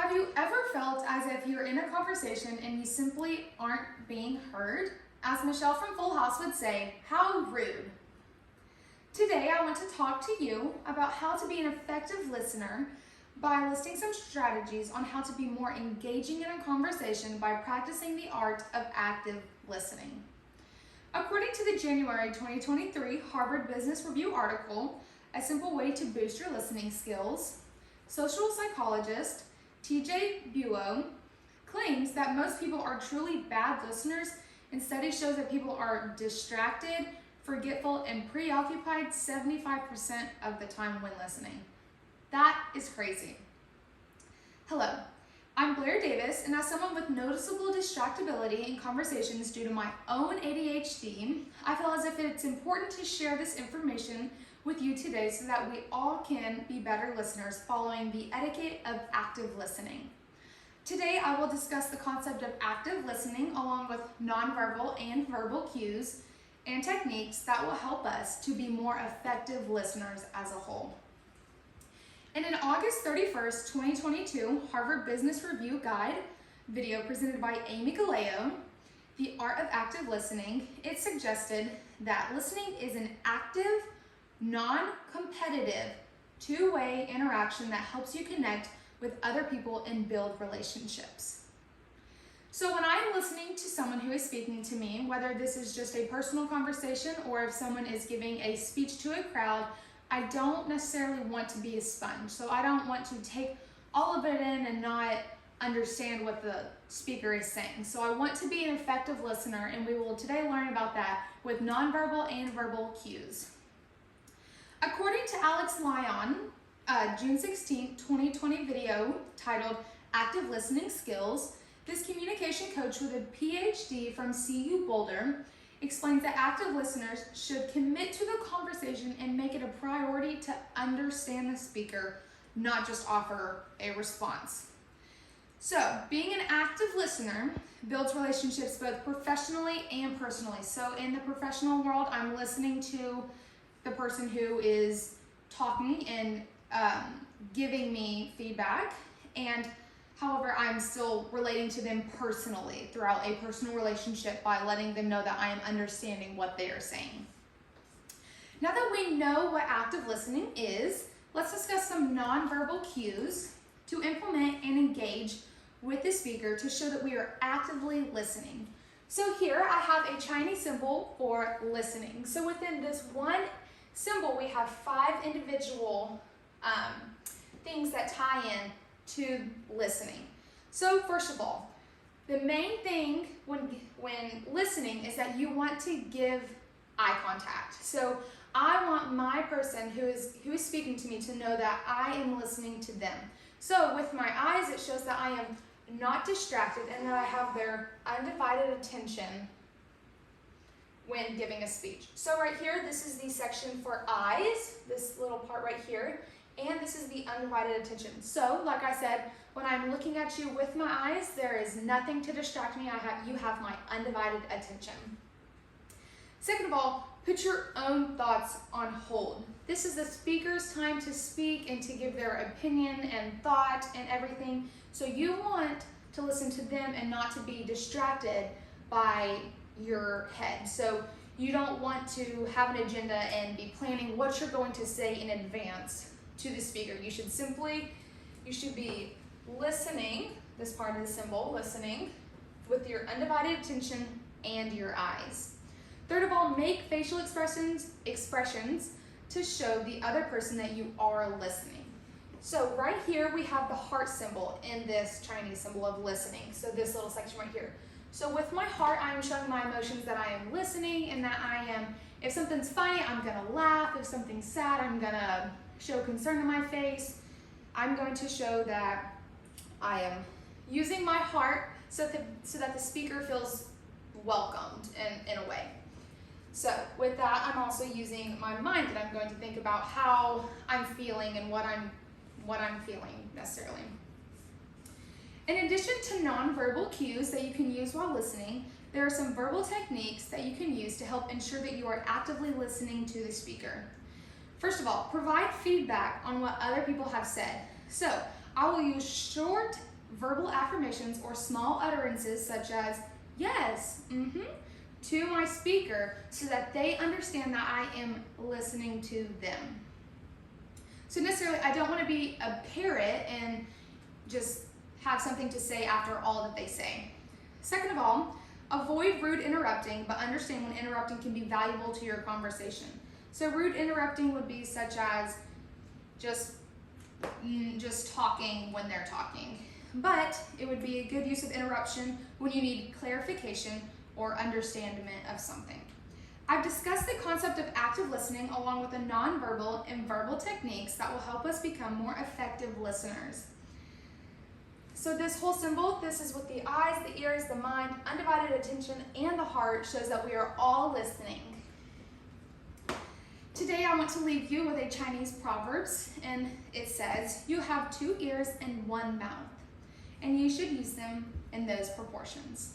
Have you ever felt as if you're in a conversation and you simply aren't being heard? As Michelle from Full House would say, how rude. Today I want to talk to you about how to be an effective listener by listing some strategies on how to be more engaging in a conversation by practicing the art of active listening. According to the January 2023 Harvard Business Review article, A Simple Way to Boost Your Listening Skills, social psychologist T.J. Buell claims that most people are truly bad listeners, and study shows that people are distracted, forgetful, and preoccupied 75% of the time when listening. That is crazy. Hello, I'm Blair Davis, and as someone with noticeable distractibility in conversations due to my own ADHD, I feel as if it's important to share this information with you today so that we all can be better listeners following the etiquette of active listening. Today, I will discuss the concept of active listening along with nonverbal and verbal cues and techniques that will help us to be more effective listeners as a whole. In an August 31st, 2022 Harvard Business Review Guide video presented by Amy Galeo, The Art of Active Listening, it suggested that listening is an active, non-competitive, two-way interaction that helps you connect with other people and build relationships. So when I'm listening to someone who is speaking to me, whether this is just a personal conversation or if someone is giving a speech to a crowd, I don't necessarily want to be a sponge. So I don't want to take all of it in and not understand what the speaker is saying. So I want to be an effective listener, and we will today learn about that with nonverbal and verbal cues. According to Alex Lyon, June 16, 2020 video titled Active Listening Skills, this communication coach with a PhD from CU Boulder explains that active listeners should commit to the conversation and make it a priority to understand the speaker, not just offer a response. So, being an active listener builds relationships both professionally and personally. So in the professional world, I'm listening to the person who is talking and giving me feedback, and however, I'm still relating to them personally throughout a personal relationship by letting them know that I am understanding what they are saying. Now that we know what active listening is, let's discuss some nonverbal cues to implement and engage with the speaker to show that we are actively listening. So here I have a Chinese symbol for listening. So within this one symbol, we have 5 individual things that tie in to listening. So first of all, the main thing when listening is that you want to give eye contact. So I want my person who is speaking to me to know that I am listening to them. So with my eyes, it shows that I am not distracted and that I have their undivided attention when giving a speech. So right here, this is the section for eyes, this little part right here, and this is the undivided attention. So like I said, when I'm looking at you with my eyes, there is nothing to distract me. You have my undivided attention. Second of all, put your own thoughts on hold. This is the speaker's time to speak and to give their opinion and thought and everything. So you want to listen to them and not to be distracted by your head. So you don't want to have an agenda and be planning what you're going to say in advance to the speaker. You should be listening, this part of the symbol, listening with your undivided attention and your eyes. Third of all, make facial expressions to show the other person that you are listening. So right here we have the heart symbol in this Chinese symbol of listening. So this little section right here. So with my heart, I am showing my emotions that I am listening and that I am, if something's funny, I'm gonna laugh. If something's sad, I'm gonna show concern in my face. I'm going to show that I am using my heart so that the speaker feels welcomed in a way. So with that, I'm also using my mind, and I'm going to think about how I'm feeling and what I'm feeling necessarily. In addition to nonverbal cues that you can use while listening, there are some verbal techniques that you can use to help ensure that you are actively listening to the speaker. First of all, provide feedback on what other people have said. So I will use short verbal affirmations or small utterances such as yes, to my speaker so that they understand that I am listening to them. So necessarily, I don't want to be a parrot and just have something to say after all that they say. Second of all, avoid rude interrupting, but understand when interrupting can be valuable to your conversation. So rude interrupting would be such as just talking when they're talking. But it would be a good use of interruption when you need clarification or understanding of something. I've discussed the concept of active listening along with the nonverbal and verbal techniques that will help us become more effective listeners. So this whole symbol, this is with the eyes, the ears, the mind, undivided attention, and the heart, shows that we are all listening. Today I want to leave you with a Chinese proverbs, and it says, "You have 2 ears and 1 mouth, and you should use them in those proportions."